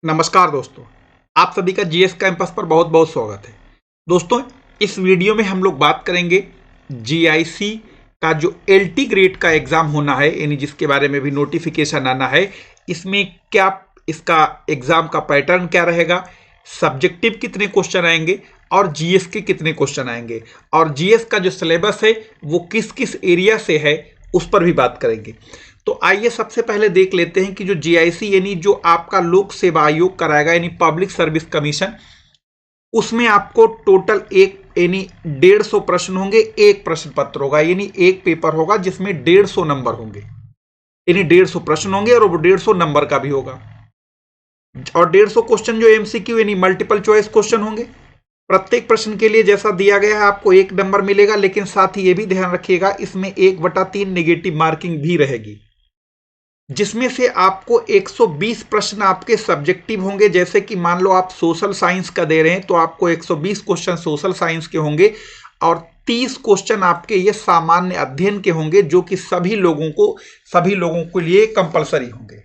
नमस्कार दोस्तों, आप सभी का जीएस कैंपस पर बहुत बहुत स्वागत है। दोस्तों, इस वीडियो में हम लोग बात करेंगे जीआईसी का जो एलटी ग्रेड का एग्जाम होना है, यानी जिसके बारे में भी नोटिफिकेशन आना है। इसमें क्या इसका एग्जाम का पैटर्न क्या रहेगा, सब्जेक्टिव कितने क्वेश्चन आएंगे और जीएस के कितने क्वेश्चन आएंगे, और जीएस का जो सिलेबस है वो किस किस एरिया से है उस पर भी बात करेंगे। तो आइए सबसे पहले देख लेते हैं कि जो जीआईसी यानी जो आपका लोक सेवा आयोग कराएगा, यानी पब्लिक सर्विस कमीशन, उसमें आपको टोटल एक यानी 150 प्रश्न होंगे। एक प्रश्न पत्र होगा, यानी एक पेपर होगा जिसमें 150 नंबर होंगे, यानी 150 प्रश्न होंगे और वो 150 नंबर का भी होगा। और 150 क्वेश्चन जो एमसीक्यू यानी मल्टीपल चॉइस क्वेश्चन होंगे। प्रत्येक प्रश्न के लिए जैसा दिया गया है आपको एक नंबर मिलेगा, लेकिन साथ ही ये भी ध्यान रखिएगा इसमें 1/3 नेगेटिव मार्किंग भी रहेगी, जिसमें से आपको 120 प्रश्न आपके सब्जेक्टिव होंगे। जैसे कि मान लो आप सोशल साइंस का दे रहे हैं तो आपको 120 क्वेश्चन सोशल साइंस के होंगे और 30 क्वेश्चन आपके ये सामान्य अध्ययन के होंगे, जो कि सभी लोगों के लिए कंपलसरी होंगे।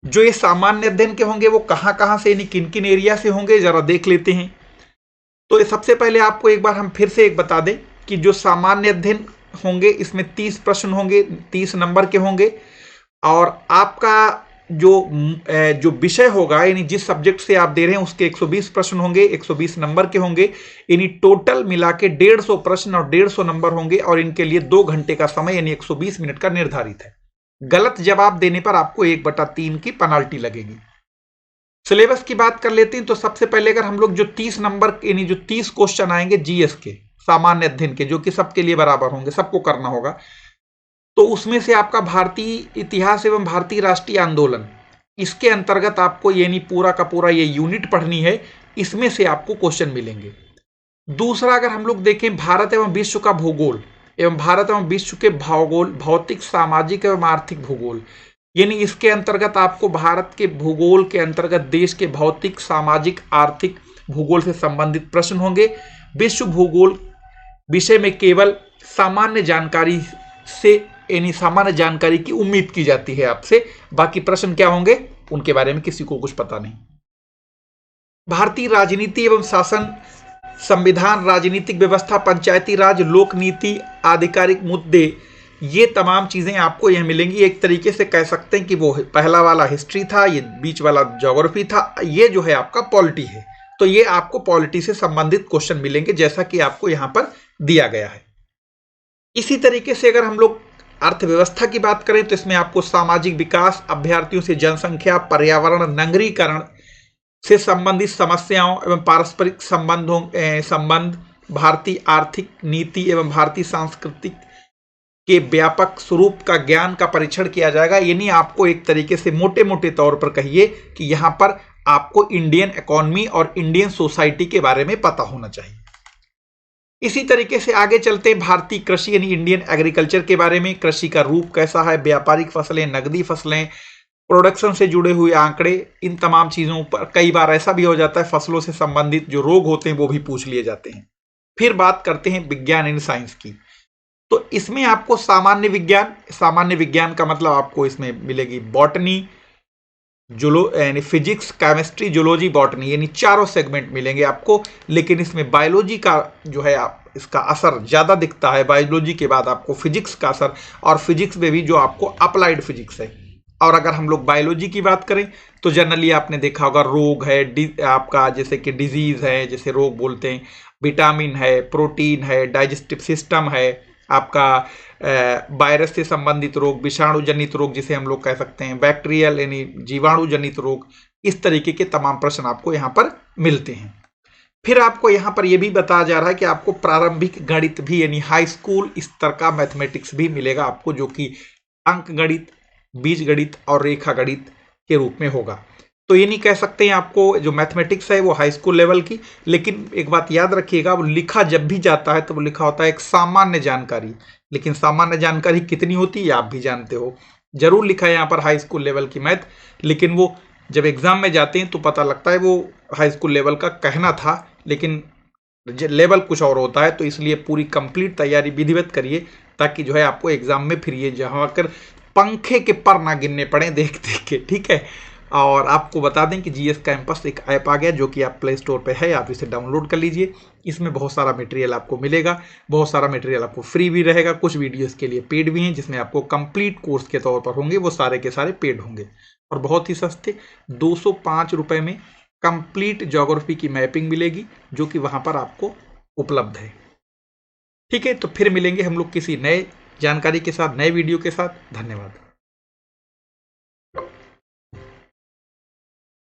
जो ये सामान्य अध्ययन के होंगे वो कहां से यानी किन किन एरिया से होंगे, जरा देख लेते हैं। तो सबसे पहले आपको एक बार हम फिर से एक बता दें कि जो सामान्य अध्ययन होंगे इसमें 30 प्रश्न होंगे, 30 नंबर के होंगे। और आपका जो विषय होगा, यानी जिस सब्जेक्ट से आप दे रहे हैं उसके 120 प्रश्न होंगे, 120 नंबर के होंगे। यानी टोटल मिला के 150 प्रश्न और 150 नंबर होंगे, और इनके लिए 2 घंटे का समय यानी 120 मिनट का निर्धारित है। गलत जवाब देने पर आपको 1/3 की पेनाल्टी लगेगी। सिलेबस की बात कर लेते हैं। तो सबसे पहले अगर हम लोग जो 30 नंबर यानी जो 30 क्वेश्चन आएंगे जीएस के सामान्य अध्ययन के, जो कि सबके लिए बराबर होंगे, सबको करना होगा, तो उसमें से आपका भारतीय इतिहास एवं भारतीय राष्ट्रीय आंदोलन, इसके अंतर्गत आपको यानी पूरा का पूरा ये यूनिट पढ़नी है। इसमें से आपको क्वेश्चन मिलेंगे। दूसरा, अगर हम लोग देखें भारत एवं विश्व का भूगोल एवं भारत एवं विश्व के भौगोल, भौतिक, सामाजिक एवं आर्थिक भूगोल, यानी इसके अंतर्गत आपको भारत के भूगोल के अंतर्गत देश के भौतिक, सामाजिक, आर्थिक भूगोल से संबंधित प्रश्न होंगे। विश्व भूगोल विषय में केवल सामान्य जानकारी से यानी सामान्य जानकारी की उम्मीद की जाती है आपसे, बाकी प्रश्न क्या होंगे उनके बारे में किसी को कुछ पता नहीं। भारतीय राजनीति एवं शासन, संविधान, राजनीतिक व्यवस्था, पंचायती राज, लोक नीति, आधिकारिक मुद्दे, ये तमाम चीजें आपको यह मिलेंगी। एक तरीके से कह सकते हैं कि वो पहला वाला हिस्ट्री था, ये बीच वाला ज्योग्राफी था, ये जो है आपका पॉलिटी है। तो ये आपको पॉलिटी से संबंधित क्वेश्चन मिलेंगे, जैसा कि आपको यहां पर दिया गया है। इसी तरीके से अगर हम लोग अर्थव्यवस्था की बात करें तो इसमें आपको सामाजिक विकास, अभ्यर्थियों से जनसंख्या, पर्यावरण, नगरीकरण से संबंधित समस्याओं एवं पारस्परिक संबंध, भारतीय आर्थिक नीति एवं भारतीय सांस्कृतिक के व्यापक स्वरूप का ज्ञान का परीक्षण किया जाएगा। यानी आपको एक तरीके से मोटे मोटे तौर पर कहिए कि यहां पर आपको इंडियन इकोनॉमी और इंडियन सोसाइटी के बारे में पता होना चाहिए। इसी तरीके से आगे चलते हैं भारतीय कृषि यानी इंडियन एग्रीकल्चर के बारे में। कृषि का रूप कैसा है, व्यापारिक फसलें, नकदी फसलें, प्रोडक्शन से जुड़े हुए आंकड़े, इन तमाम चीजों पर कई बार ऐसा भी हो जाता है फसलों से संबंधित जो रोग होते हैं वो भी पूछ लिए जाते हैं। फिर बात करते हैं विज्ञान एंड साइंस की। तो इसमें आपको सामान्य विज्ञान का मतलब आपको इसमें मिलेगी बॉटनी, यानी फिजिक्स, केमिस्ट्री, जूलॉजी, बॉटनी, यानी चारों सेगमेंट मिलेंगे आपको। लेकिन इसमें बायोलॉजी का जो है इसका असर ज्यादा दिखता है। बायोलॉजी के बाद आपको फिजिक्स का असर, और फिजिक्स में भी जो आपको अप्लाइड फिजिक्स है। और अगर हम लोग बायोलॉजी की बात करें तो जनरली आपने देखा होगा रोग है, आपका जैसे कि डिजीज है, जैसे रोग बोलते हैं, विटामिन है, प्रोटीन है, डाइजेस्टिव सिस्टम है, आपका वायरस से संबंधित रोग, विषाणु जनित रोग जिसे हम लोग कह सकते हैं, बैक्टीरियल यानी जीवाणु जनित रोग, इस तरीके के तमाम प्रश्न आपको यहाँ पर मिलते हैं। फिर आपको यहाँ पर यह भी बताया जा रहा है कि आपको प्रारंभिक गणित भी यानी हाई स्कूल स्तर का मैथमेटिक्स भी मिलेगा आपको, जो कि अंक गणित, बीज गणित और रेखा गणित के रूप में होगा। तो ये नहीं कह सकते हैं आपको जो मैथमेटिक्स है वो हाई स्कूल लेवल की। लेकिन एक बात याद रखिएगा, वो लिखा जब भी जाता है तो वो लिखा होता है एक सामान्य जानकारी, लेकिन सामान्य जानकारी कितनी होती है आप भी जानते हो। जरूर लिखा है यहाँ पर हाई स्कूल लेवल की मैथ, लेकिन वो जब एग्जाम में जाते हैं तो पता लगता है वो हाई स्कूल लेवल का कहना था, लेकिन लेवल कुछ और होता है। तो इसलिए पूरी कंप्लीट तैयारी विधिवत करिए, ताकि जो है आपको एग्जाम में फिर ये जहाँ कर पंखे के पर ना गिनने पड़े देख देख के, ठीक है। और आपको बता दें कि जीएस कैंपस एक ऐप आ गया जो कि आप प्ले स्टोर पे है, आप इसे डाउनलोड कर लीजिए। इसमें बहुत सारा मटेरियल आपको मिलेगा, बहुत सारा मटेरियल आपको फ्री भी रहेगा, कुछ वीडियोस के लिए पेड भी हैं जिसमें आपको कंप्लीट कोर्स के तौर पर होंगे, वो सारे के सारे पेड होंगे और बहुत ही सस्ते 205 रुपये में कंप्लीट ज्योग्राफी की मैपिंग मिलेगी जो कि वहाँ पर आपको उपलब्ध है। ठीक है, तो फिर मिलेंगे हम लोग किसी नए जानकारी के साथ, नए वीडियो के साथ। धन्यवाद।